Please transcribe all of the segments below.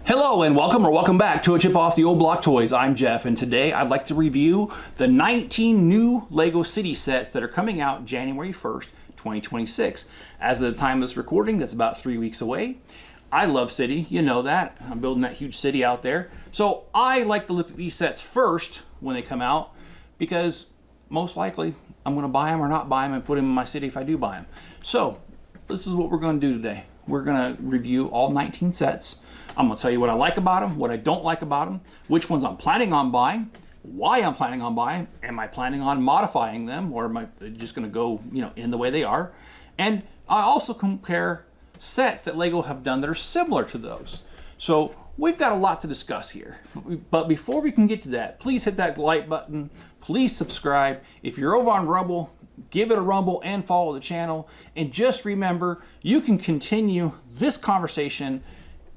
Hello and welcome back to A Chip Off the Old Block Toys. I'm Jeff, and today I'd like to review the 19 new LEGO City sets that are coming out January 1st, 2026. As of the time of this recording, that's about 3 weeks away. I love City, you know that. I'm building that huge city out there. So I like to look at these sets first when they come out because most likely I'm going to buy them or not buy them and put them in my city if I do buy them. So this is what we're going to do today. We're going to review all 19 sets. I'm going to tell you what I like about them, what I don't like about them, which ones I'm planning on buying, why I'm planning on buying, am I planning on modifying them, or am I just going to go, in the way they are? And I also compare sets that LEGO have done that are similar to those. So we've got a lot to discuss here. But before we can get to that, please hit that like button. Please subscribe. If you're over on Rumble, give it a rumble and follow the channel. And just remember, you can continue this conversation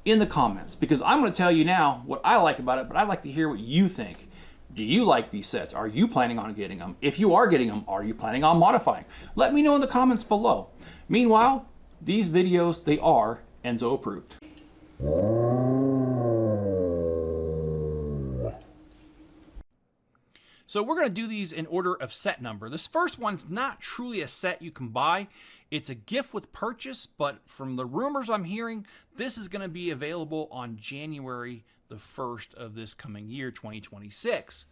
in the comments, because I'm going to tell you now what I like about it, but I'd like to hear what you think. Do you like these sets? Are you planning on getting them? If you are getting them, are you planning on modifying? Let me know in the comments below. Meanwhile, these videos, they are Enzo approved. So we're going to do these in order of set number. This first one's not truly a set you can buy. It's a gift with purchase, but from the rumors I'm hearing, this is going to be available on January the 1st of this coming year, 2026.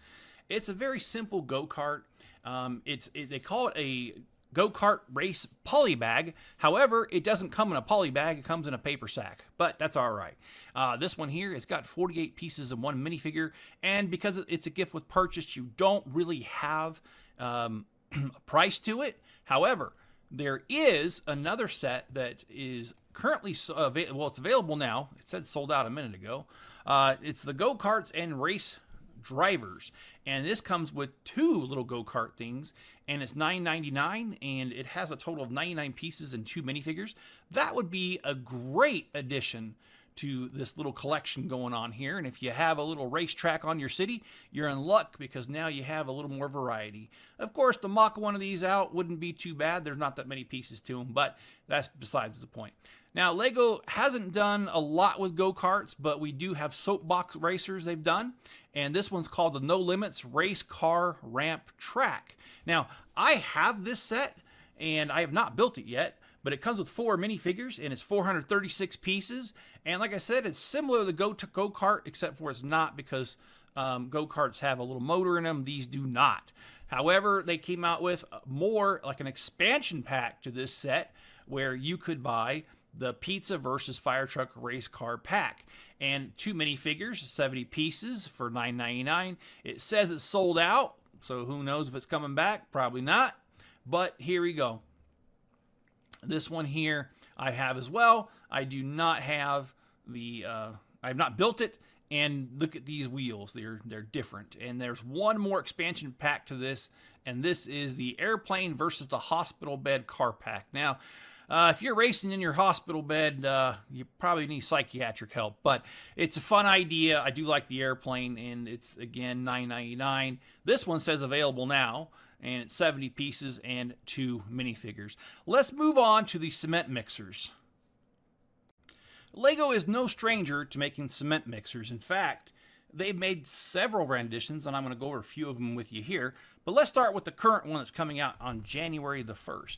It's a very simple go-kart. They call it a go-kart race poly bag. However, it doesn't come in a poly bag. It comes in a paper sack, but that's all right. This one here, it's got 48 pieces of one minifigure, and because it's a gift with purchase, you don't really have a price to it. However, there is another set that is currently it's available now. It said sold out a minute ago. It's the go-karts and race drivers, and this comes with two little go-kart things, and it's $9.99, and it has a total of 99 pieces and 2 minifigures. That would be a great addition to this little collection going on here. And if you have a little racetrack on your city, you're in luck, because now you have a little more variety. Of course, to mock one of these out wouldn't be too bad. There's not that many pieces to them, but that's besides the point. Now, LEGO hasn't done a lot with go-karts, but we do have soapbox racers they've done. And this one's called the No Limits Race Car Ramp Track. Now, I have this set, and I have not built it yet, but it comes with 4 minifigures, and it's 436 pieces. And like I said, it's similar to the go-kart, except for it's not, because go-karts have a little motor in them. These do not. However, they came out with more like an expansion pack to this set, where you could buy the Pizza versus Fire Truck Race Car Pack. And 2 minifigures, 70 pieces for $9.99. It says it's sold out, so who knows if it's coming back? Probably not. But here we go. This one here I have as well. I do not have the, I have not built it. And look at these wheels, they're different. And there's one more expansion pack to this, and this is the Airplane versus the Hospital Bed Car Pack. Now, if you're racing in your hospital bed, you probably need psychiatric help, but it's a fun idea. I do like the airplane, and it's, again, $9.99. This one says available now, and it's 70 pieces and 2 minifigures. Let's move on to the cement mixers. LEGO is no stranger to making cement mixers. In fact, they've made several renditions, and I'm going to go over a few of them with you here. But let's start with the current one that's coming out on January the 1st.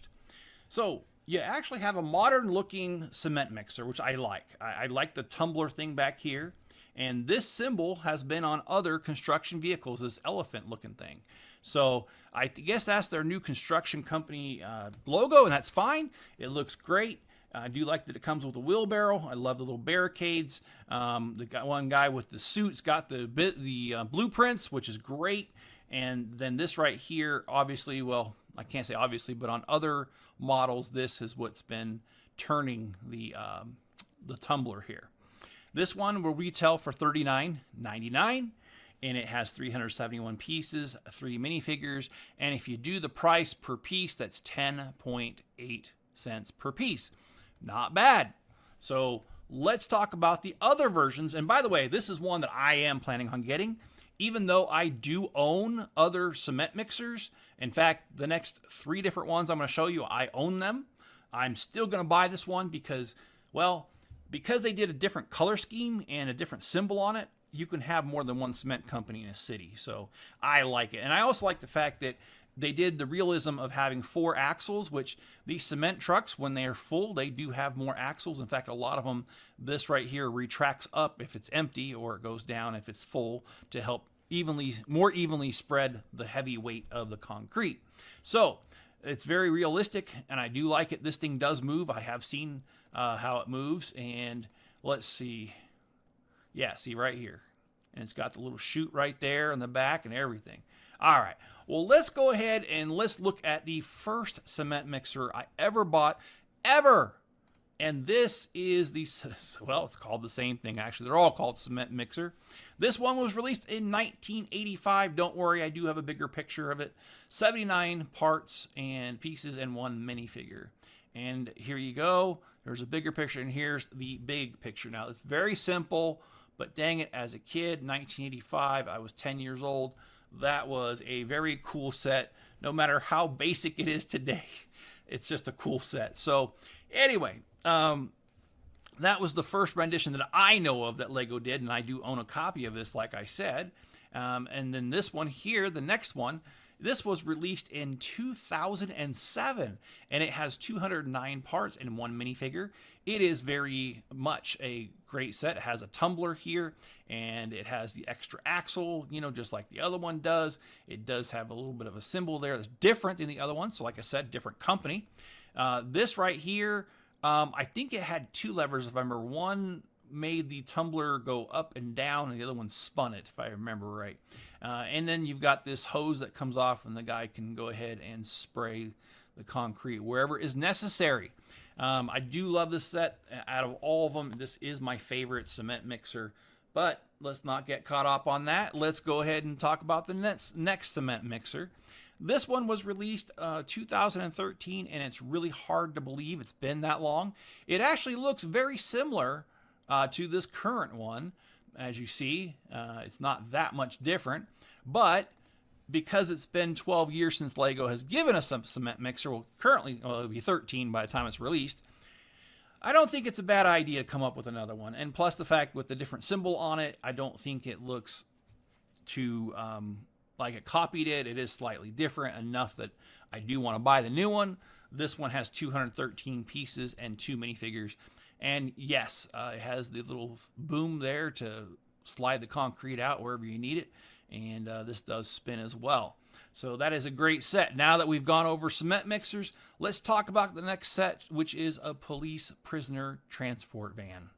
So you actually have a modern-looking cement mixer, which I like. I like the tumbler thing back here. And this symbol has been on other construction vehicles, this elephant-looking thing. So I guess that's their new construction company logo, and that's fine. It looks great. I do like that it comes with a wheelbarrow. I love the little barricades. The one guy with the suit's got the blueprints, which is great. And then this right here, obviously, well, I can't say obviously, but on other models, this is what's been turning the tumbler here. This one will retail for $39.99, and it has 371 pieces, 3 minifigures, and if you do the price per piece, that's 10.8 cents per piece. Not bad. So let's talk about the other versions. And by the way, this is one that I am planning on getting, even though I do own other cement mixers. In fact, the next 3 different ones I'm going to show you, I own them. I'm still going to buy this one because, well, because they did a different color scheme and a different symbol on it, you can have more than one cement company in a city. So I like it. And I also like the fact that they did the realism of having 4 axles, which these cement trucks, when they are full, they do have more axles. In fact, a lot of them, this right here retracts up if it's empty, or it goes down if it's full, to help more evenly spread the heavy weight of the concrete. So it's very realistic, and I do like it. This thing does move. I have seen how it moves, and let's see. Yeah, see right here. And it's got the little chute right there in the back and everything. All right. Well, let's go ahead and let's look at the first cement mixer I ever bought, ever. And this is the, well, it's called the same thing, actually. They're all called cement mixer. This one was released in 1985. Don't worry, I do have a bigger picture of it. 79 parts and pieces and 1 minifigure. And here you go. There's a bigger picture, and here's the big picture. Now, it's very simple, but dang it, as a kid, 1985, I was 10 years old. That was a very cool set, no matter how basic it is today. It's just a cool set. So anyway, that was the first rendition that I know of that Lego did, and I do own a copy of this, like I said. And then this one here, the next one, this was released in 2007, and it has 209 parts and 1 minifigure. It is very much a great set. It has a tumbler here, and it has the extra axle, you know, just like the other one does. It does have a little bit of a symbol there that's different than the other one. So like I said, different company. This right here, I think it had 2 levers, if I remember. One made the tumbler go up and down, and the other one spun it, if I remember right. And then you've got this hose that comes off, and the guy can go ahead and spray the concrete wherever is necessary. I do love this set. Out of all of them, this is my favorite cement mixer. But let's not get caught up on that. Let's go ahead and talk about the next cement mixer. This one was released 2013, and it's really hard to believe it's been that long. It actually looks very similar to this current one. As you see, it's not that much different, but because it's been 12 years since Lego has given us a cement mixer, well, currently, well, it'll be 13 by the time it's released, I don't think it's a bad idea to come up with another one. And plus the fact with the different symbol on it, I don't think it looks too like it copied it. It is slightly different enough that I do want to buy the new one. This one has 213 pieces and 2 minifigures. And yes, it has the little boom there to slide the concrete out wherever you need it. And this does spin as well. So that is a great set. Now that we've gone over cement mixers, let's talk about the next set, which is a police prisoner transport van.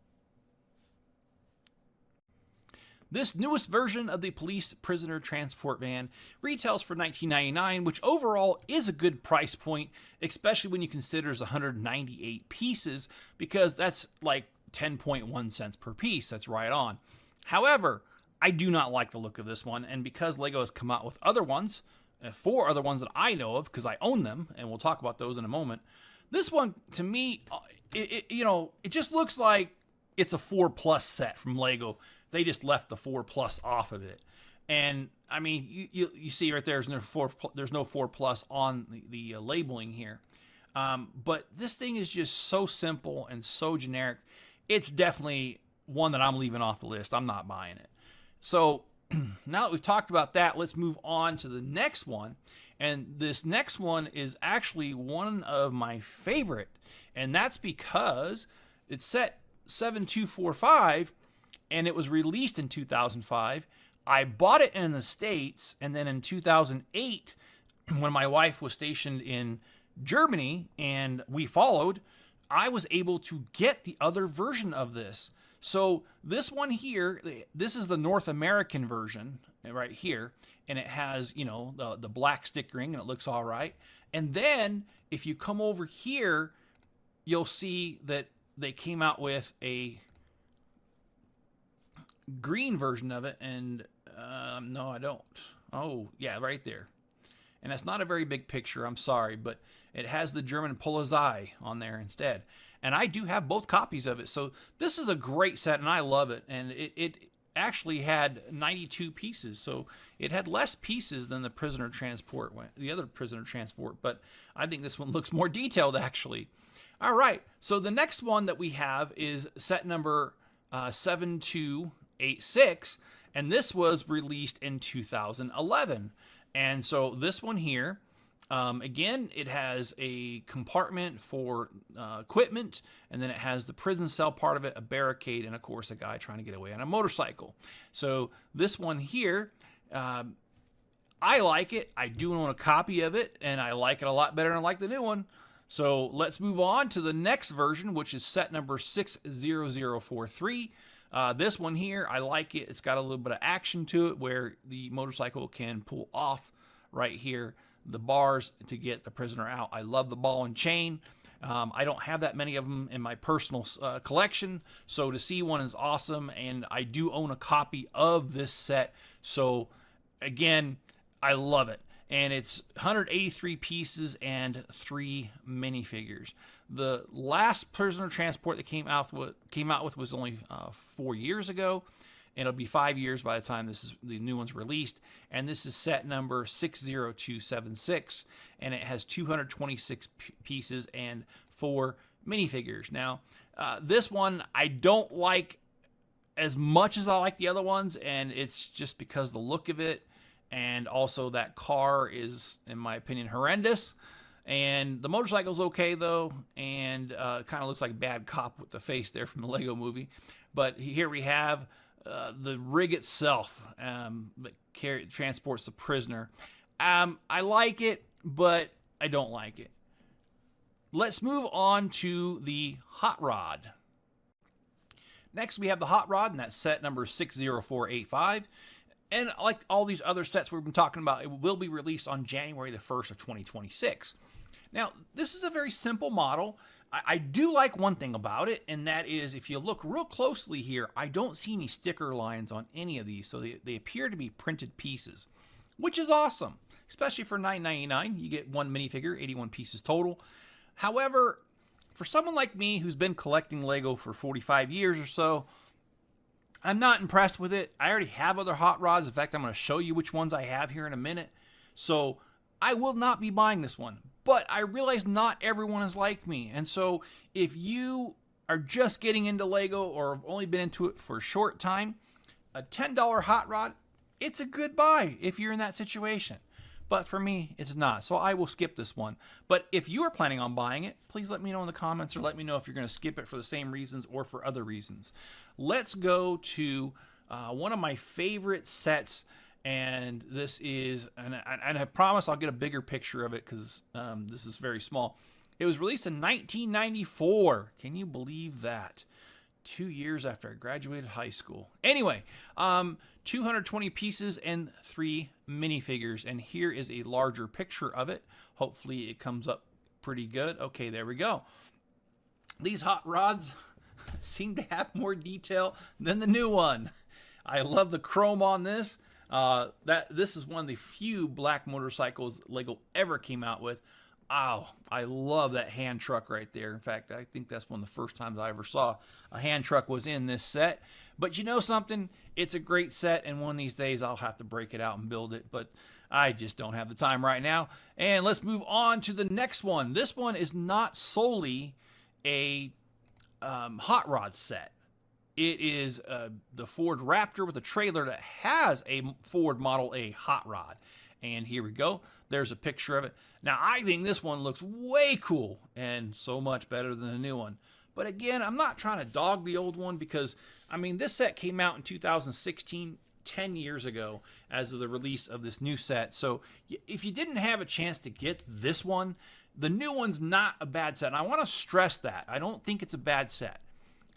This newest version of the police prisoner transport van retails for $19.99, which overall is a good price point, especially when you consider there's 198 pieces, because that's like 10.1 cents per piece. That's right on. However, I do not like the look of this one, and because Lego has come out with other ones, 4 other ones that I know of, because I own them, and we'll talk about those in a moment. This one, to me, it just looks like it's a 4+ set from Lego. They just left the 4+ off of it. And I mean, you see right there, there's no 4+ on the labeling here. But this thing is just so simple and so generic. It's definitely one that I'm leaving off the list. I'm not buying it. So now that we've talked about that, let's move on to the next one. And this next one is actually one of my favorite. And that's because it's set 7245, and it was released in 2005. I bought it in the States, and then in 2008, when my wife was stationed in Germany and we followed, I was able to get the other version of this. So this one here, this is the North American version right here, and it has, the black stickering, and it looks all right. And then if you come over here, you'll see that they came out with a green version of it, and no, I don't. Oh, yeah, right there. And that's not a very big picture, I'm sorry, but it has the German Polizei on there instead. And I do have both copies of it. So this is a great set, and I love it. And it actually had 92 pieces. So it had less pieces than the other prisoner transport, but I think this one looks more detailed, actually. All right, so the next one that we have is set number 7286, and this was released in 2011. And so this one here, again, it has a compartment for equipment, and then it has the prison cell part of it, a barricade, and of course a guy trying to get away on a motorcycle. So this one here, I like it. I do own a copy of it, and I like it a lot better than I like the new one. So let's move on to the next version, which is set number 60043. This one here, I like it. It's got a little bit of action to it where the motorcycle can pull off right here the bars to get the prisoner out. I love the ball and chain. I don't have that many of them in my personal collection, so to see one is awesome, and I do own a copy of this set. So again, I love it. And it's 183 pieces and 3 minifigures. The last prisoner transport that came out with was only 4 years ago. And it'll be 5 years by the time the new one's released. And this is set number 60276, and it has 226 pieces and 4 minifigures. Now, this one I don't like as much as I like the other ones, and it's just because the look of it. And also that car is, in my opinion, horrendous. And the motorcycle's okay, though, and kind of looks like Bad Cop with the face there from the Lego movie. But here we have the rig itself that transports the prisoner. I like it, but I don't like it. Let's move on to the hot rod. Next, we have the hot rod, and that's set number 60485. And like all these other sets we've been talking about, it will be released on January the 1st of 2026. Now, this is a very simple model. I do like one thing about it, and that is if you look real closely here, I don't see any sticker lines on any of these, so they appear to be printed pieces, which is awesome, especially for $9.99. You get one minifigure, 81 pieces total. However, for someone like me who's been collecting Lego for 45 years or so, I'm not impressed with it. I already have other hot rods. In fact, I'm going to show you which ones I have here in a minute. So I will not be buying this one. But I realize not everyone is like me. And so if you are just getting into Lego or have only been into it for a short time, a $10 hot rod, it's a good buy if you're in that situation. But for me, it's not. So I will skip this one. But if you are planning on buying it, please let me know in the comments, or let me know if you're going to skip it for the same reasons or for other reasons. Let's go to one of my favorite sets. And this is, and I promise I'll get a bigger picture of it because this is very small. It was released in 1994. Can you believe that? 2 years after I graduated high school. Anyway, 220 pieces and 3 minifigures. And here is a larger picture of it. Hopefully it comes up pretty good. Okay, there we go. These hot rods seem to have more detail than the new one. I love the chrome on this. This is one of the few black motorcycles Lego ever came out with. Oh, I love that hand truck right there. In fact, I think that's one of the first times I ever saw a hand truck was in this set. But you know something? It's a great set, and one of these days I'll have to break it out and build it. But I just don't have the time right now. And let's move on to the next one. This one is not solely a hot rod set. It is the Ford Raptor with a trailer that has a Ford Model A hot rod. And here we go. There's a picture of it. Now, I think this one looks way cool and so much better than the new one. But again, I'm not trying to dog the old one because, I mean, this set came out in 2016, 10 years ago, as of the release of this new set. So if you didn't have a chance to get this one, the new one's not a bad set. And I want to stress that. I don't think it's a bad set.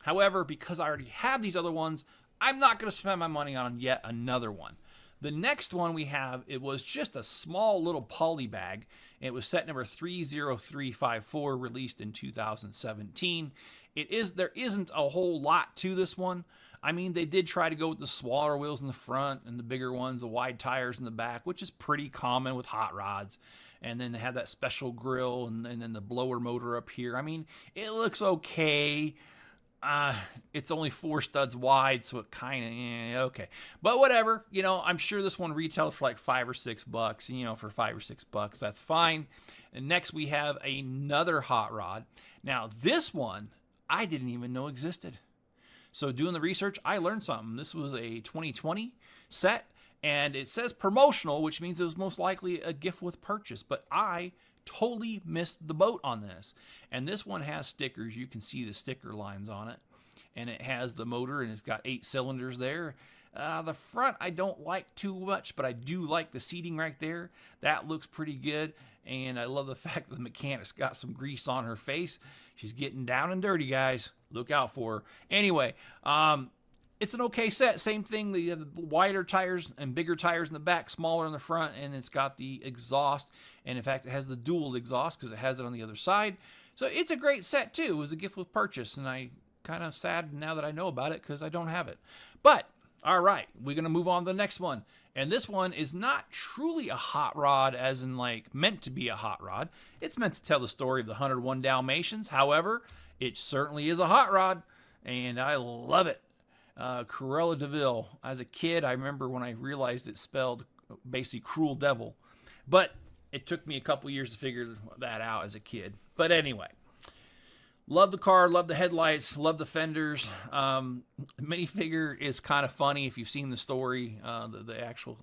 However, because I already have these other ones, I'm not going to spend my money on yet another one. The next one we have, it was just a small little poly bag. It was set number 30354, released in 2017. There isn't a whole lot to this one. I mean, they did try to go with the smaller wheels in the front and the bigger ones, the wide tires in the back, which is pretty common with hot rods. And then they have that special grill and then the blower motor up here. I mean, it looks okay. It's only 4 studs wide, so it kind of, okay. But whatever, I'm sure this one retails for like $5 or $6. For $5 or $6, that's fine. And next we have another hot rod. Now this one I didn't even know existed. So doing the research, I learned something. This was a 2020 set, and it says promotional, which means it was most likely a gift with purchase. But I totally missed the boat on this. And this one has stickers. You can see the sticker lines on it. And it has the motor, and it's got 8 cylinders there. The front I don't like too much, but I do like the seating right there. That looks pretty good. And I love the fact that the mechanic's got some grease on her face. She's getting down and dirty, guys. Look out for her. Anyway, it's an okay set. Same thing, the wider tires and bigger tires in the back, smaller in the front, and it's got the exhaust. And in fact, it has the dual exhaust because it has it on the other side. So it's a great set too. It was a gift with purchase, and I kind of sad now that I know about it because I don't have it. But all right, we're going to move on to the next one. And this one is not truly a hot rod as in like meant to be a hot rod. It's meant to tell the story of the 101 Dalmatians. However, it certainly is a hot rod, and I love it. Cruella de Vil. As a kid, I remember when I realized it spelled basically cruel devil. But it took me a couple years to figure that out as a kid. But anyway. Love the car, love the headlights, love the fenders. Minifigure is kind of funny if you've seen the story, the actual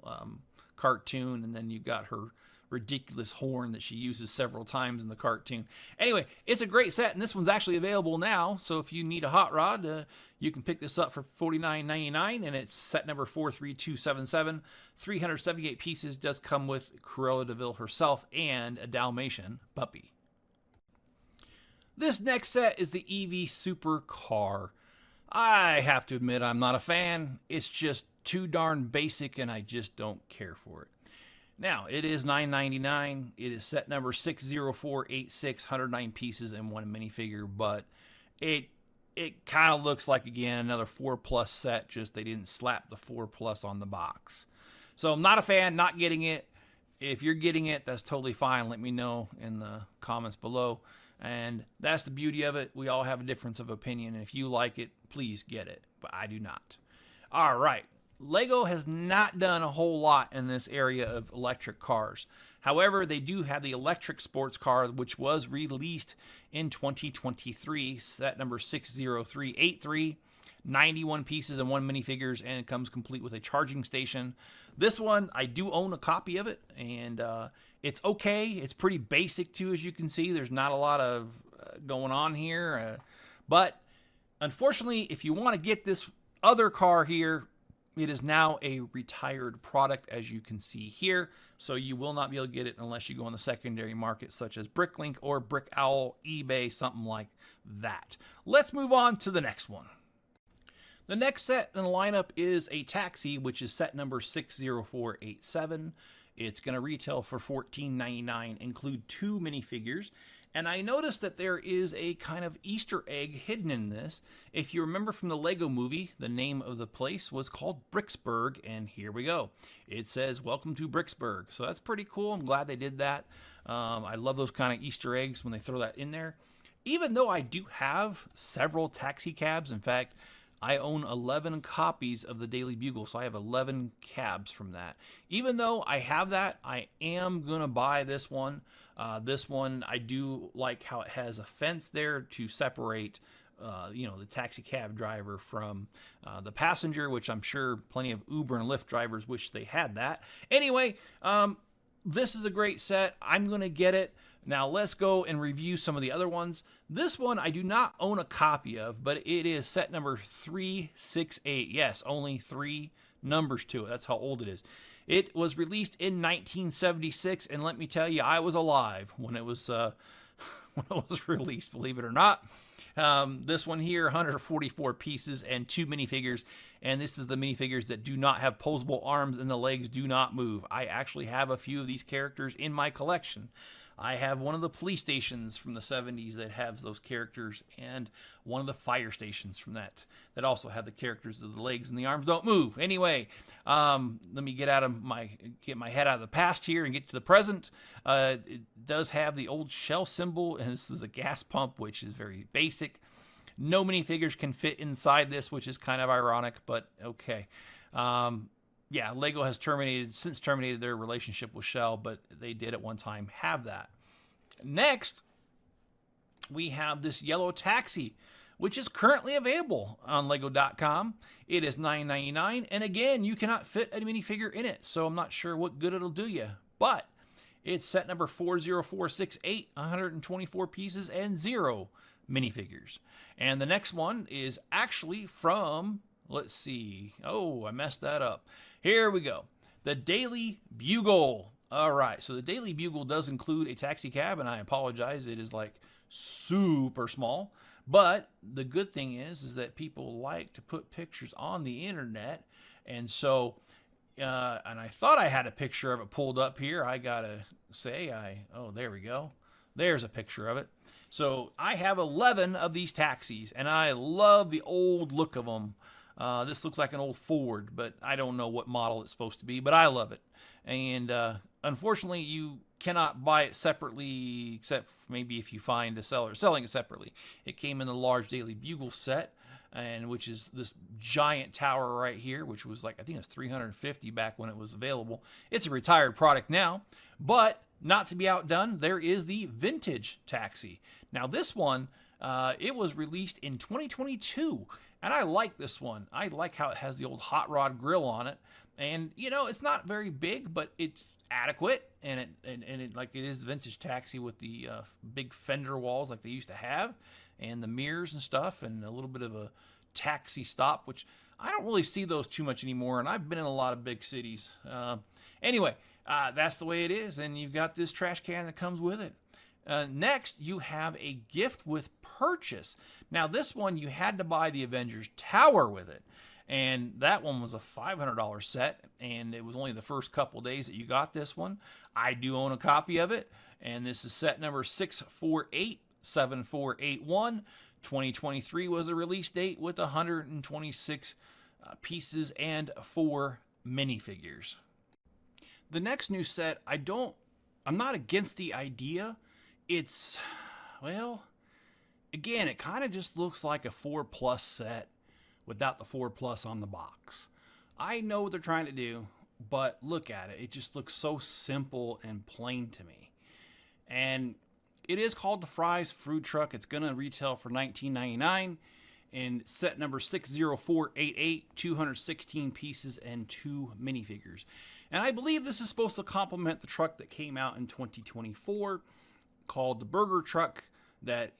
cartoon, and then you've got her ridiculous horn that she uses several times in the cartoon. Anyway, it's a great set, and this one's actually available now, so if you need a hot rod, you can pick this up for $49.99, and it's set number 43277. 378 pieces, does come with Cruella de Vil herself and a Dalmatian puppy. This next set is the EV Supercar. I have to admit I'm not a fan. It's just too darn basic and I just don't care for it. Now, it is $9.99. It is set number 60486, 109 pieces and one minifigure, but it kind of looks like, again, another 4+ set, just they didn't slap the 4+ on the box. So I'm not a fan, not getting it. If you're getting it, that's totally fine. Let me know in the comments below. And that's the beauty of it. We all have a difference of opinion. And if you like it, please get it. But I do not. All right. Lego has not done a whole lot in this area of electric cars. However, they do have the electric sports car, which was released in 2023, set number 60383. 91 pieces and one minifigures, and it comes complete with a charging station. This one, I do own a copy of it, and it's okay. It's pretty basic, too, as you can see. There's not a lot of going on here. But, unfortunately, if you want to get this other car here, it is now a retired product, as you can see here. So you will not be able to get it unless you go on the secondary market, such as Bricklink or Brick Owl, eBay, something like that. Let's move on to the next one. The next set in the lineup is a taxi, which is set number 60487. It's going to retail for $14.99, include 2 minifigures. And I noticed that there is a kind of Easter egg hidden in this. If you remember from the Lego movie, the name of the place was called Bricksburg, and here we go. It says, "Welcome to Bricksburg." So that's pretty cool. I'm glad they did that. I love those kind of Easter eggs when they throw that in there. Even though I do have several taxi cabs, in fact, I own 11 copies of the Daily Bugle, so I have 11 cabs from that. Even though I have that, I am going to buy this one. This one, I do like how it has a fence there to separate, the taxi cab driver from the passenger, which I'm sure plenty of Uber and Lyft drivers wish they had that. Anyway, this is a great set. I'm going to get it. Now let's go and review some of the other ones. This one I do not own a copy of, but it is set number 368. Yes, only 3 numbers to it. That's how old it is. It was released in 1976, and let me tell you, I was alive when it was released, believe it or not. This one here, 144 pieces and 2 minifigures, and this is the minifigures that do not have posable arms and the legs do not move. I actually have a few of these characters in my collection. I have one of the police stations from the 70s that has those characters, and one of the fire stations from that also have the characters of the legs and the arms don't move. Anyway, let me get my head out of the past here and get to the present. It does have the old Shell symbol, and this is a gas pump, which is very basic. No minifigures can fit inside this, which is kind of ironic, but okay. Yeah, Lego has terminated their relationship with Shell, but they did at one time have that. Next, we have this yellow taxi, which is currently available on Lego.com. It is $9.99, and again, you cannot fit a minifigure in it, so I'm not sure what good it'll do you. But it's set number 40468, 124 pieces and 0 minifigures. And the next one is actually from, let's see, oh, I messed that up. Here we go. The Daily Bugle. All right, so the Daily Bugle does include a taxi cab, and I apologize, it is like super small. But the good thing is that people like to put pictures on the internet, and so, and I thought I had a picture of it pulled up here. I gotta say, oh, there we go. There's a picture of it. So I have 11 of these taxis, and I love the old look of them. This looks like an old Ford, but I don't know what model it's supposed to be, but I love it. And unfortunately, you cannot buy it separately, except maybe if you find a seller selling it separately. It came in the large Daily Bugle set, and which is this giant tower right here, which was like, I think it was $350 back when it was available. It's a retired product now, but not to be outdone, there is the vintage taxi. Now this one, it was released in 2022, and I like this one. I like how it has the old hot rod grill on it, and you know, it's not very big, but it's adequate, and it like it is the vintage taxi with the big fender walls like they used to have, and the mirrors and stuff, and a little bit of a taxi stop, which I don't really see those too much anymore, and I've been in a lot of big cities. Anyway, that's the way it is, and you've got this trash can that comes with it. Next, you have a gift with purchase. Now, this one, you had to buy the Avengers Tower with it, and that one was a $500 set, and it was only the first couple days that you got this one. I do own a copy of it, and this is set number 6487481. 2023 was the release date with 126 pieces and 4 minifigures. The next new set, I'm not against the idea. It's, well, again, it kind of just looks like a 4+ set without the 4+ on the box. I know what they're trying to do, but look at it. It just looks so simple and plain to me. And it is called the Fry's Food Truck. It's going to retail for $19.99. And set number 60488, 216 pieces and 2 minifigures. And I believe this is supposed to complement the truck that came out in 2024 called the Burger Truck.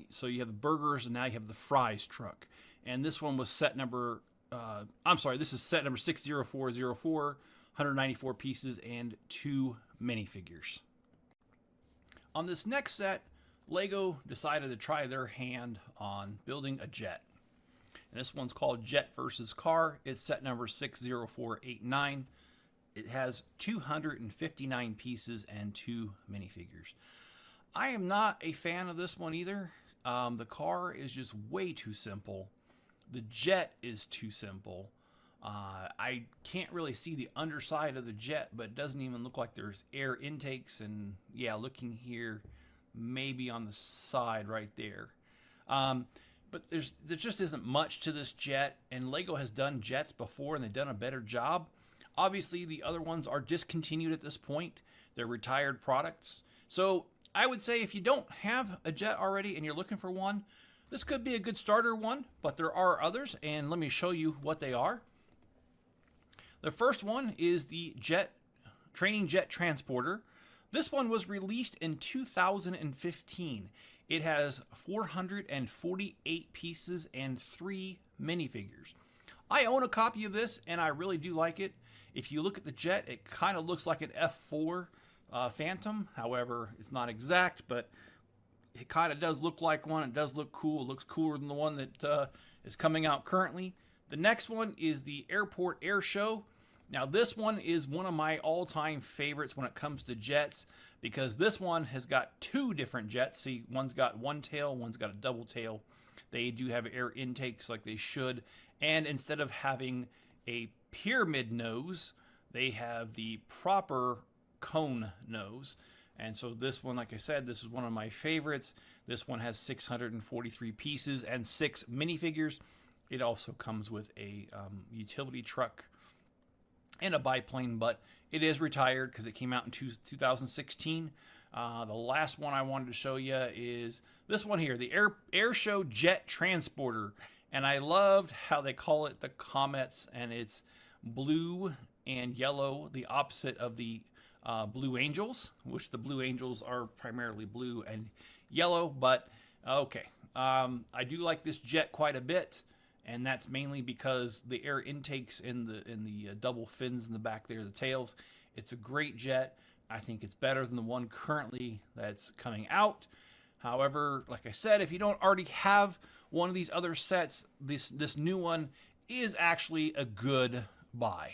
So you have the burgers, and now you have the fries truck. And this one was set number, this is set number 60404, 194 pieces and 2 minifigures. On this next set, Lego decided to try their hand on building a jet. And this one's called Jet versus Car. It's set number 60489. It has 259 pieces and 2 minifigures. I am not a fan of this one either. The car is just way too simple. The jet is too simple. I can't really see the underside of the jet, but it doesn't even look like there's air intakes. And yeah, looking here, maybe on the side right there. But there just isn't much to this jet, and Lego has done jets before, and they've done a better job. Obviously, the other ones are discontinued at this point. They're retired products. So I would say if you don't have a jet already and you're looking for one, this could be a good starter one, but there are others, and let me show you what they are. The first one is the Training Jet Transporter. This one was released in 2015. It has 448 pieces and 3 minifigures. I own a copy of this, and I really do like it. If you look at the jet, it kind of looks like an F4 Phantom. However, it's not exact, but it kind of does look like one. It does look cool. It looks cooler than the one that is coming out currently. The next one is the Airport Air Show. Now, this one is one of my all-time favorites when it comes to jets, because this one has got 2 different jets. See, one's got one tail, one's got a double tail. They do have air intakes like they should. And instead of having a pyramid nose, they have the proper cone nose. And so this one, like I said, this is one of my favorites. This one has 643 pieces and 6 minifigures. It also comes with a utility truck and a biplane, but it is retired because it came out in 2016. The last one I wanted to show you is this one here, the Air Show Jet Transporter. And I loved how they call it the Comets, and it's blue and yellow, the opposite of the Blue Angels, which the Blue Angels are primarily blue and yellow. But okay, I do like this jet quite a bit, and that's mainly because the air intakes in the double fins in the back there, the tails. It's a great jet. I think it's better than the one currently that's coming out. However, like I said, if you don't already have one of these other sets, this new one is actually a good buy.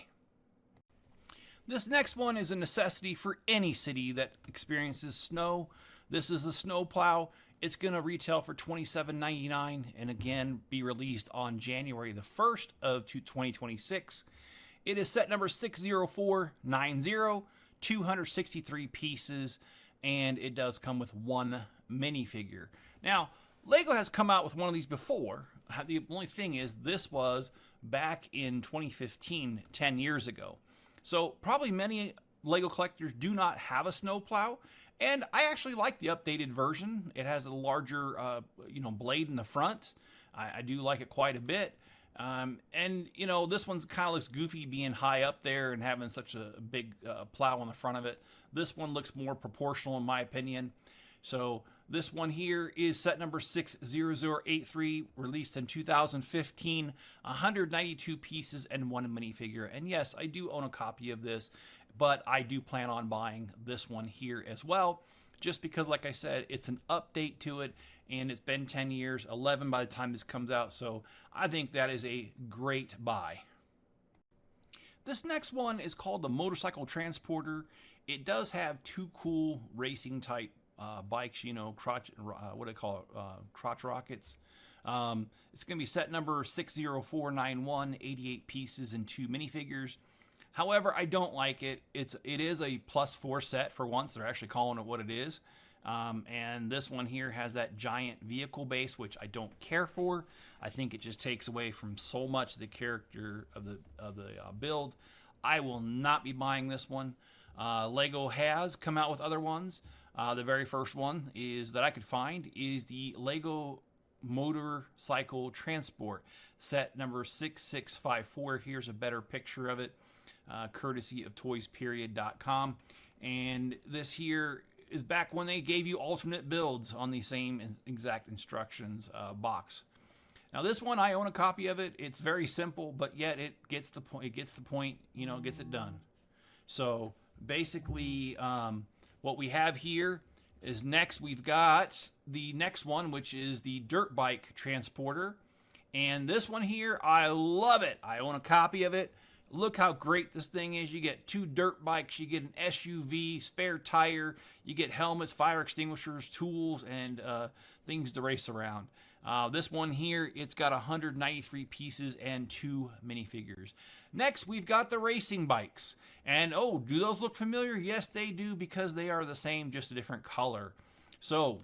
This next one is a necessity for any city that experiences snow. This is a snow plow. It's going to retail for $27.99 and again be released on January the 1st of 2026. It is set number 60490, 263 pieces, and it does come with one minifigure. Now, Lego has come out with one of these before. The only thing is this was back in 2015, 10 years ago. So probably many Lego collectors do not have a snowplow, and I actually like the updated version. It has a larger, blade in the front. I do like it quite a bit. And this one's kind of looks goofy being high up there and having such a big plow on the front of it. This one looks more proportional in my opinion. So this one here is set number 60083, released in 2015, 192 pieces and one minifigure. And yes, I do own a copy of this, but I do plan on buying this one here as well, just because, like I said, it's an update to it, and it's been 10 years, 11 by the time this comes out, so I think that is a great buy. This next one is called the Motorcycle Transporter. It does have two cool racing type bikes, crotch rockets. It's going to be set number 60491, 88 pieces and two minifigures. However, I don't like it. It is a +4 set for once. They're actually calling it what it is. And this one here has that giant vehicle base, which I don't care for. I think it just takes away from so much of the character of the build. I will not be buying this one. Lego has come out with other ones. The very first one is that I could find is the Lego Motorcycle Transport, set number 6654. Here's a better picture of it, courtesy of toysperiod.com. And this here is back when they gave you alternate builds on the same exact instructions box. Now this one, I own a copy of it. It's very simple, but yet it gets the point. It gets the point. Gets it done. So basically, what we have here is next we've got the next one, which is the dirt bike transporter. And this one here, I love it. I own a copy of it. Look how great this thing is. You get two dirt bikes, you get an SUV, spare tire, you get helmets, fire extinguishers, tools, and things to race around. This one here, it's got 193 pieces and two minifigures. Next, we've got the racing bikes. And oh, do those look familiar? Yes, they do, because they are the same, just a different color. So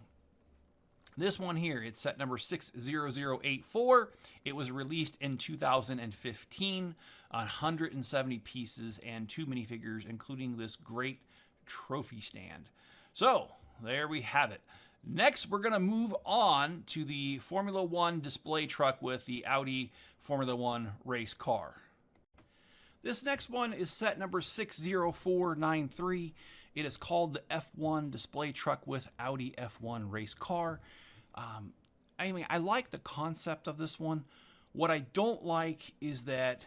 this one here, it's set number 60084. It was released in 2015, 170 pieces and two minifigures, including this great trophy stand. So there we have it. Next, we're going to move on to the Formula One display truck with the Audi Formula One race car. This next one is set number 60493. It is called the F1 display truck with Audi F1 race car. I like the concept of this one. What I don't like is that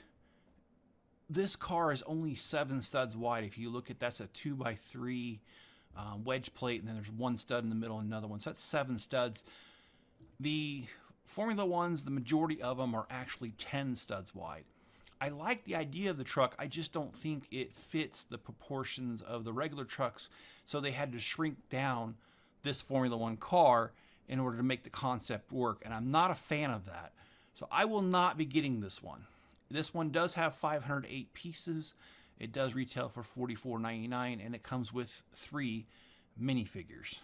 this car is only 7 studs wide. If you look at that's a 2x3 wedge plate, and then there's one stud in the middle and another one. So that's 7 studs. The Formula Ones, the majority of them are actually 10 studs wide. I like the idea of the truck. I just don't think it fits the proportions of the regular trucks. So they had to shrink down this Formula One car in order to make the concept work. And I'm not a fan of that. So I will not be getting this one. This one does have 508 pieces. It does retail for $44.99, and it comes with 3 minifigures.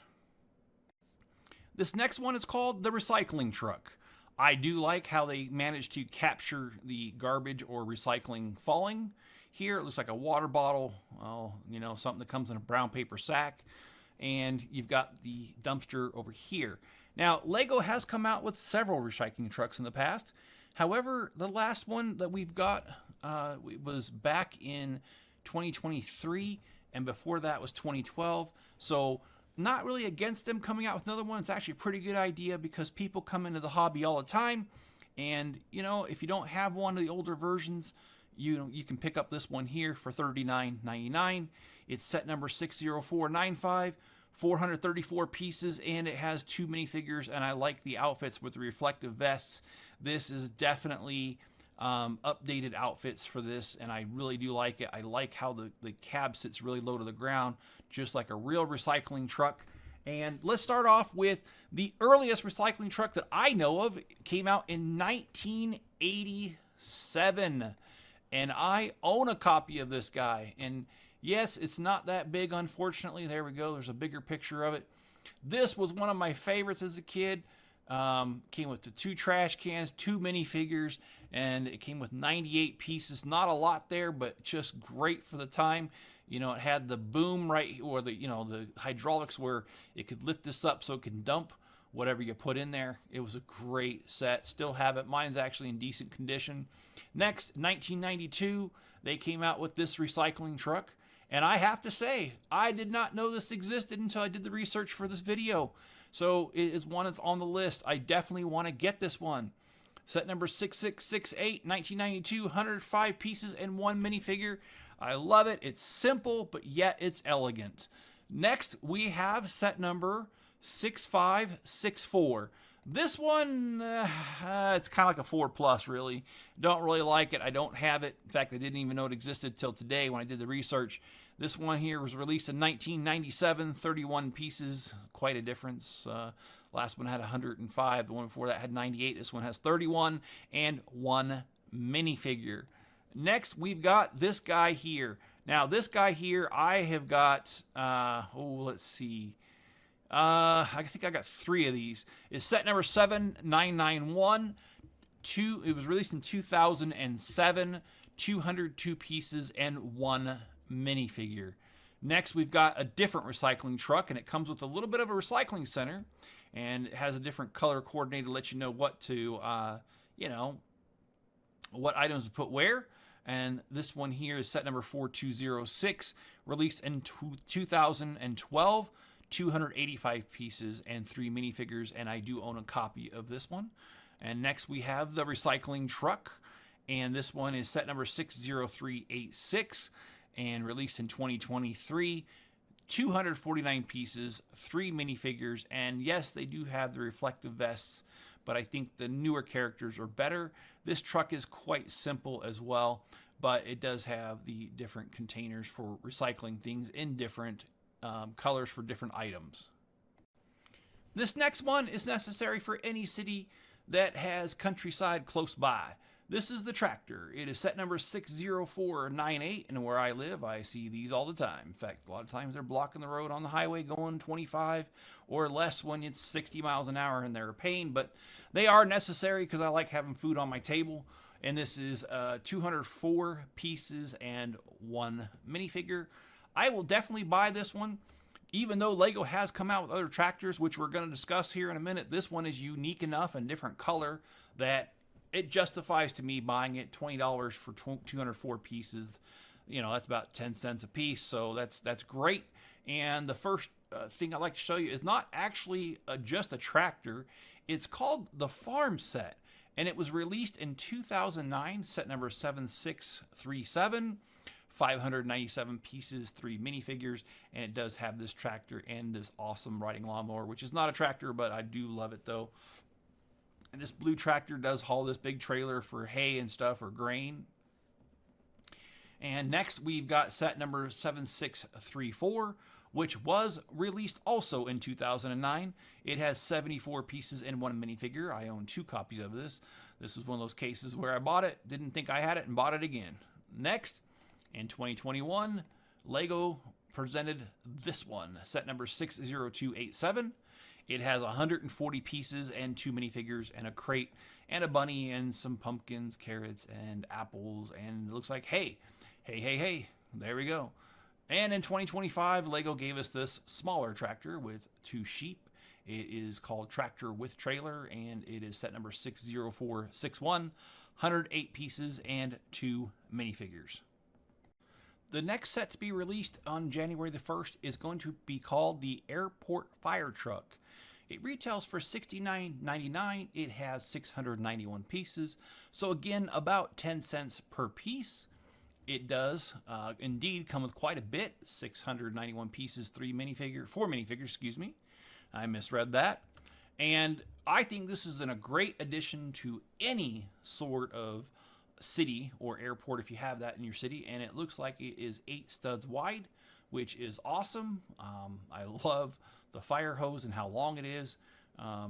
This next one is called the recycling truck. I do like how they managed to capture the garbage or recycling falling. Here it looks like a water bottle, something that comes in a brown paper sack. and you've got the dumpster over here. Now, Lego has come out with several recycling trucks in the past. However, the last one that we've got was back in 2023, and before that was 2012. So not really against them coming out with another one. It's actually a pretty good idea because people come into the hobby all the time, and if you don't have one of the older versions, you can pick up this one here for $39.99. It's set number 60495, 434 pieces, and it has 2 minifigures, and I like the outfits with the reflective vests. This is definitely updated outfits for this, and I really do like it. I like how the cab sits really low to the ground, just like a real recycling truck. And let's start off with the earliest recycling truck that I know of. It came out in 1987, and I own a copy of this guy. And yes, it's not that big, unfortunately. There we go. There's a bigger picture of it. This was one of my favorites as a kid. Came with the 2 trash cans, 2 minifigures, and it came with 98 pieces. Not a lot there, but just great for the time. It had the boom or the hydraulics where it could lift this up so it can dump whatever you put in there. It was a great set. Still have it. Mine's actually in decent condition. Next, 1992, they came out with this recycling truck. And I have to say, I did not know this existed until I did the research for this video. So it is one that's on the list. I definitely want to get this one. Set number 6668, 1992, 105 pieces and 1 minifigure. I love it. It's simple, but yet it's elegant. Next, we have set number 6564. This one, it's kind of like a 4+, really. Don't really like it. I don't have it. In fact, I didn't even know it existed till today when I did the research. This one here was released in 1997, 31 pieces. Quite a difference. Last one had 105. The one before that had 98. This one has 31 and 1 minifigure. Next, we've got this guy here. Now, this guy here, I have got, let's see. I think I got 3 of these. It's set number 7991. It was released in 2007. 202 pieces and 1 minifigure. Next, we've got a different recycling truck, and it comes with a little bit of a recycling center, and it has a different color coordinator to let you know what to, what items to put where. And this one here is set number 4206, released in 2012. 285 pieces and 3 minifigures, and I do own a copy of this one. And next we have the recycling truck, and this one is set number 60386 and released in 2023. 249 pieces, 3 minifigures, and yes, they do have the reflective vests, but I think the newer characters are better. This truck is quite simple as well, but it does have the different containers for recycling things in different colors for different items. This next one is necessary for any city that has countryside close by. This is the tractor. It is set number 60498, and where I live, I see these all the time. In fact, a lot of times they're blocking the road on the highway going 25 or less when it's 60 miles an hour, and they're a pain, but they are necessary because I like having food on my table. And this is 204 pieces and 1 minifigure. I will definitely buy this one. Even though Lego has come out with other tractors, which we're going to discuss here in a minute, this one is unique enough and different color that it justifies to me buying it. $20 for 204 pieces. That's about 10 cents a piece, so that's great. And the first thing I'd like to show you is not actually just a tractor. It's called the Farm Set, and it was released in 2009, set number 7637. 597 pieces, 3 minifigures, and it does have this tractor and this awesome riding lawnmower, which is not a tractor, but I do love it though. And this blue tractor does haul this big trailer for hay and stuff, or grain. And next we've got set number 7634, which was released also in 2009. It has 74 pieces and 1 minifigure. I own 2 copies of this. This is one of those cases where I bought it, didn't think I had it, and bought it again. Next, in 2021, Lego presented this one, set number 60287. It has 140 pieces and 2 minifigures and a crate and a bunny and some pumpkins, carrots, and apples, and it looks like hay. Hey, there we go. And in 2025, Lego gave us this smaller tractor with 2 sheep. It is called Tractor with Trailer, and it is set number 60461, 108 pieces and 2 minifigures. The next set to be released on January the 1st is going to be called the Airport Fire Truck. It retails for $69.99. It has 691 pieces, so again, about 10 cents per piece. It does indeed come with quite a bit, 691 pieces, 4 minifigures, excuse me. I misread that. And I think this is a great addition to any sort of city or airport if you have that in your city. And it looks like it is 8 studs wide, which is awesome. I love the fire hose and how long it is. I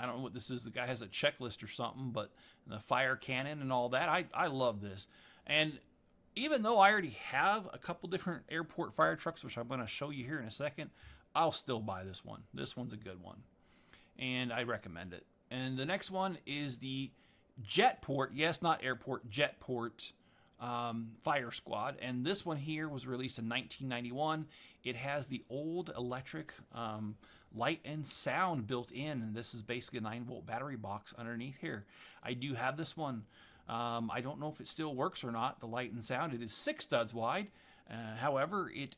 don't know what this is. The guy has a checklist or something, but the fire cannon and all that. I love this. And even though I already have a couple different airport fire trucks, which I'm going to show you here in a second, I'll still buy this one. This one's a good one, and I recommend it. And the next one is the Jetport, yes, not airport, Jetport Fire Squad. And this one here was released in 1991. It has the old electric light and sound built in, and this is basically a 9-volt battery box underneath here. I do have this one. I don't know if it still works or not, the light and sound. It is 6 studs wide. However, it's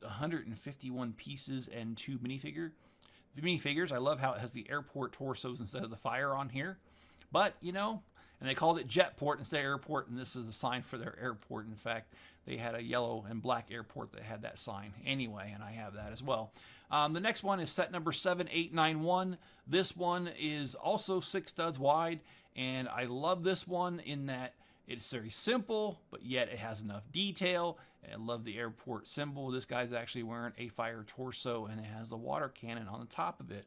151 pieces and 2 minifigures. I love how it has the airport torsos instead of the fire on here. But, you know, and they called it Jetport instead of airport, and this is a sign for their airport. In fact, they had a yellow and black airport that had that sign anyway, and I have that as well. The next one is set number 7891. This one is also 6 studs wide. And I love this one in that it's very simple, but yet it has enough detail. I love the airport symbol. This guy's actually wearing a fire torso, and it has the water cannon on the top of it.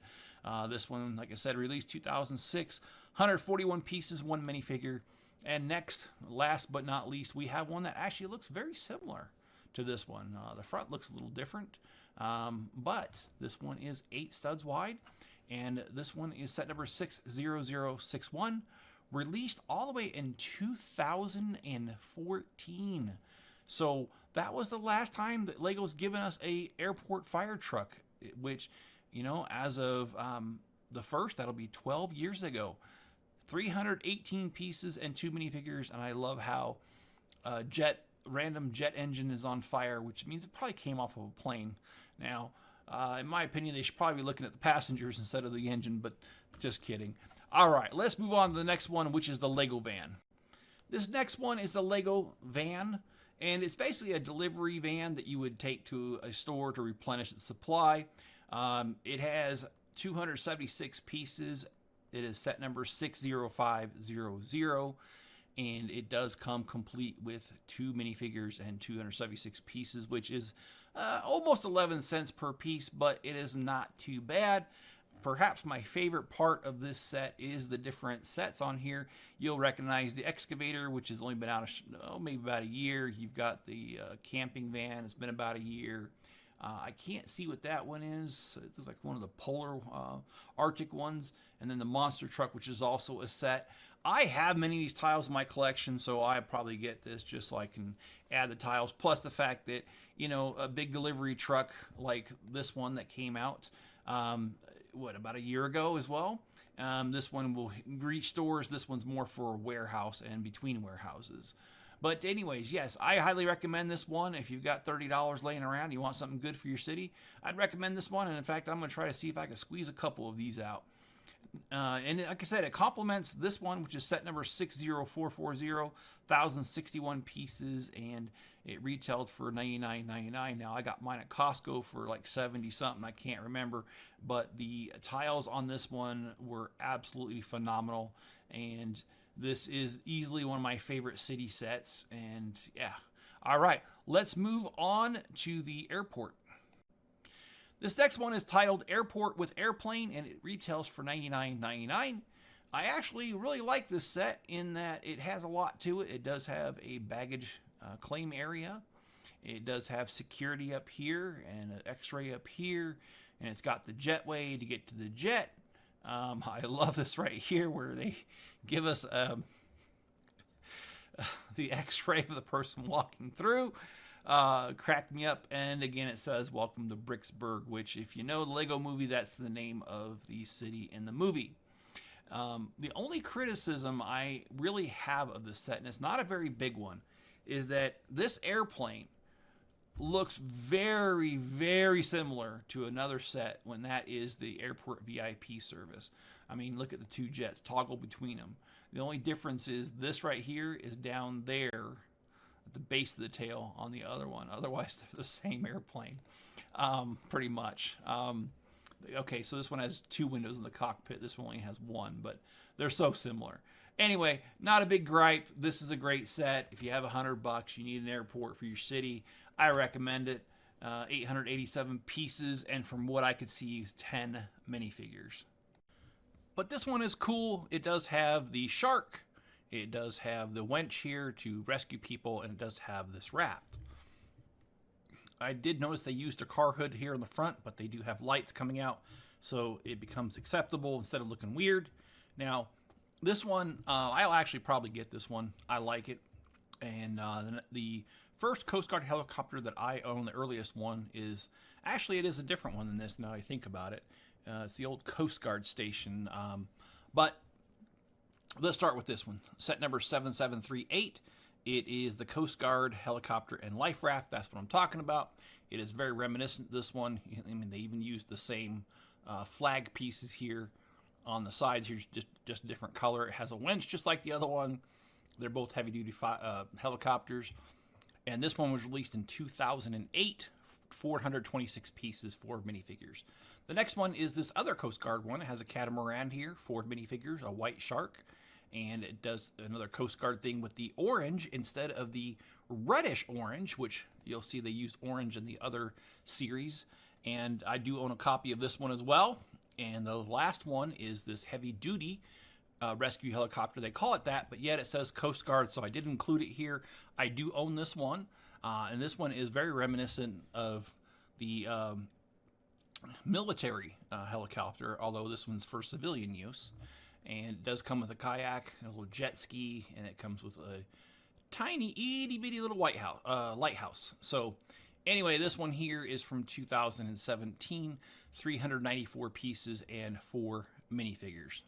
This one, like I said, released 2006, 141 pieces, 1 minifigure. And next, last but not least, we have one that actually looks very similar to this one. The front looks a little different, but this one is 8 studs wide. And this one is set number 60061, released all the way in 2014. So that was the last time that Lego's given us a airport fire truck, which, you know, as of the first, that'll be 12 years ago. 318 pieces and 2 minifigures, and I love how random jet engine is on fire, which means it probably came off of a plane. Now, in my opinion, they should probably be looking at the passengers instead of the engine, but just kidding. All right, let's move on to the next one, which is the Lego van. This next one is the Lego van, and it's basically a delivery van that you would take to a store to replenish its supply. It has 276 pieces. It is set number 60500, and it does come complete with 2 minifigures and 276 pieces, which is almost 11 cents per piece, but it is not too bad. Perhaps my favorite part of this set is the different sets on here. You'll recognize the excavator, which has only been out maybe about a year. You've got the camping van. It's been about a year. I can't see what that one is. It looks like one of the polar Arctic ones. And then the monster truck, which is also a set. I have many of these tiles in my collection, so I probably get this just so I can add the tiles. Plus the fact that, you know, a big delivery truck like this one that came out, about a year ago as well. This one will reach stores. This one's more for a warehouse and between warehouses. But anyways, yes, I highly recommend this one. If you've got $30 laying around, you want something good for your city, I'd recommend this one. And in fact, I'm going to try to see if I can squeeze a couple of these out. And like I said, it complements this one, which is set number 60440, 1,061 pieces, and it retailed for $99.99. Now, I got mine at Costco for like 70 something. I can't remember, but the tiles on this one were absolutely phenomenal, and this is easily one of my favorite city sets. And yeah, all right, let's move on to the airport. This next one is titled Airport with Airplane, and it retails for $99.99. I actually really like this set in that it has a lot to it. It does have a baggage claim area. It does have security up here and an x-ray up here, and it's got the jetway to get to the jet. I love this right here where they give us the x-ray of the person walking through. Cracked me up. And again, it says, welcome to Bricksburg, which, if you know the Lego movie, that's the name of the city in the movie. The only criticism I really have of this set, and it's not a very big one, is that this airplane looks very, very similar to another set when that is the airport VIP service. I mean, look at the two jets, toggle between them. The only difference is this right here is down there at the base of the tail on the other one. Otherwise, they're the same airplane, pretty much. Okay, so this one has 2 windows in the cockpit. This one only has 1, but they're so similar. Anyway, not a big gripe. This is a great set. If you have $100, you need an airport for your city, I recommend it. 887 pieces, and from what I could see, 10 minifigures. But this one is cool. It does have the shark. It does have the winch here to rescue people, and it does have this raft. I did notice they used a car hood here in the front, but they do have lights coming out, so it becomes acceptable instead of looking weird. Now, this one, I'll actually probably get this one. I like it. And the first Coast Guard helicopter that I own, the earliest one, is... Actually, it is a different one than this now that I think about it. It's the old Coast Guard station. But let's start with this one. Set number 7738. It is the Coast Guard helicopter and life raft. That's what I'm talking about. It is very reminiscent of this one. I mean, they even used the same flag pieces here on the sides. Here's just a different color. It has a winch just like the other one. They're both heavy-duty helicopters. And this one was released in 2008, 426 pieces, 4 minifigures. The next one is this other Coast Guard one. It has a catamaran here, 4 minifigures, a white shark. And it does another Coast Guard thing with the orange instead of the reddish orange, which you'll see they used orange in the other series. And I do own a copy of this one as well. And the last one is this heavy-duty rescue helicopter. They call it that, but yet it says Coast Guard, so I did include it here. I do own this one, and this one is very reminiscent of the military helicopter, although this one's for civilian use. And it does come with a kayak, a little jet ski, and it comes with a tiny, itty-bitty little lighthouse. So anyway, this one here is from 2017, 394 pieces and 4 minifigures.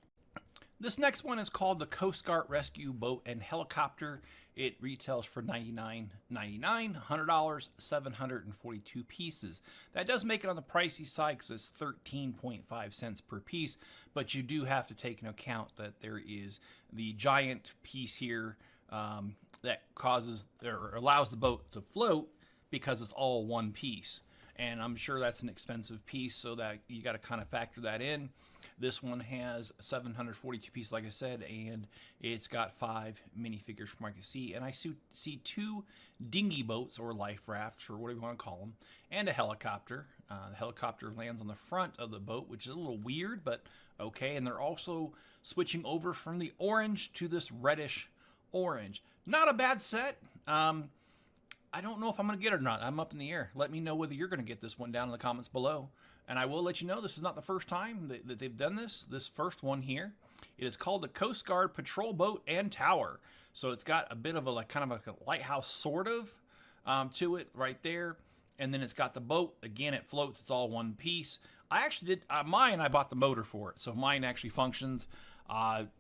This next one is called the Coast Guard Rescue Boat and Helicopter. It retails for $99.99, $100, 742 pieces. That does make it on the pricey side because it's 13.5 cents per piece, but you do have to take into account that there is the giant piece here that causes or allows the boat to float because it's all one piece. And I'm sure that's an expensive piece, so that you got to kind of factor that in. This one has 742 pieces, like I said, and it's got 5 minifigures from what I can see. And I see 2 dinghy boats or life rafts, or whatever you want to call them, and a helicopter. The helicopter lands on the front of the boat, which is a little weird, but okay. And they're also switching over from the orange to this reddish orange. Not a bad set. I don't know if I'm going to get it or not. I'm up in the air. Let me know whether you're going to get this one down in the comments below. And I will let you know this is not the first time that they've done this. This first one here, it is called the Coast Guard Patrol Boat and Tower. So it's got a bit of a kind of like a lighthouse sort of to it right there. And then it's got the boat. Again, it floats. It's all one piece. I actually did mine. I bought the motor for it. So mine actually functions.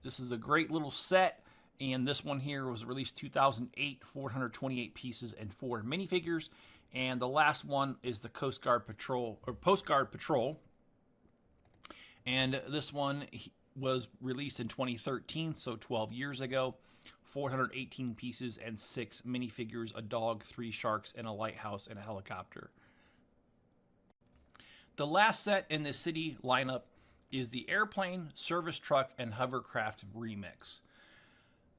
This is a great little set. And this one here was released 2008, 428 pieces and 4 minifigures. And the last one is the Coast Guard Patrol, or Coast Guard Patrol. And this one was released in 2013, so 12 years ago. 418 pieces and 6 minifigures, a dog, 3 sharks, and a lighthouse and a helicopter. The last set in the city lineup is the Airplane, Service Truck, and Hovercraft Remix.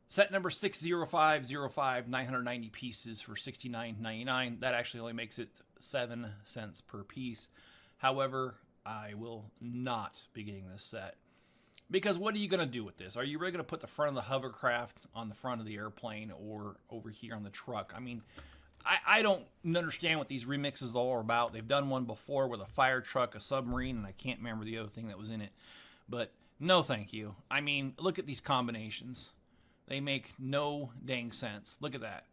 Set number 60505, 990 pieces for $69.99. That actually only makes it 7 cents per piece. However, I will not be getting this set. Because what are you going to do with this? Are you really going to put the front of the hovercraft on the front of the airplane or over here on the truck? I mean, I don't understand what these remixes are all about. They've done one before with a fire truck, a submarine, and I can't remember the other thing that was in it. But no thank you. I mean, look at these combinations. They make no dang sense. Look at that.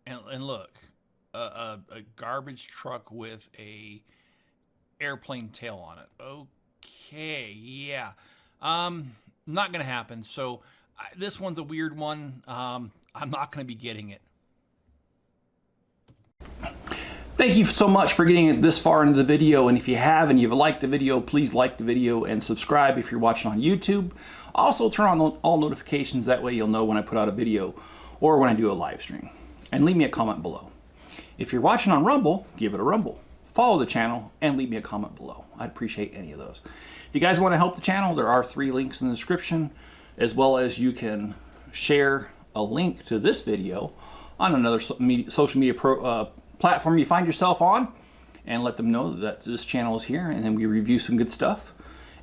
And look, a garbage truck with a airplane tail on it. Okay, yeah. Not gonna happen. So this one's a weird one. I'm not gonna be getting it. Thank you so much for getting it this far into the video, and if you have and you've liked the video, please like the video and subscribe if you're watching on YouTube. Also turn on all notifications, that way you'll know when I put out a video or when I do a live stream. And leave me a comment below. If you're watching on Rumble, give it a rumble. Follow the channel and leave me a comment below. I'd appreciate any of those. If you guys want to help the channel, there are 3 links in the description, as well as you can share a link to this video on another social media platform you find yourself on, and let them know that this channel is here and then we review some good stuff.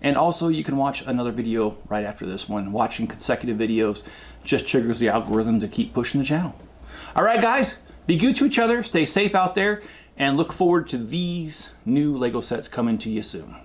And also you can watch another video right after this one. Watching consecutive videos just triggers the algorithm to keep pushing the channel. All right, guys, be good to each other, stay safe out there, and look forward to these new Lego sets coming to you soon.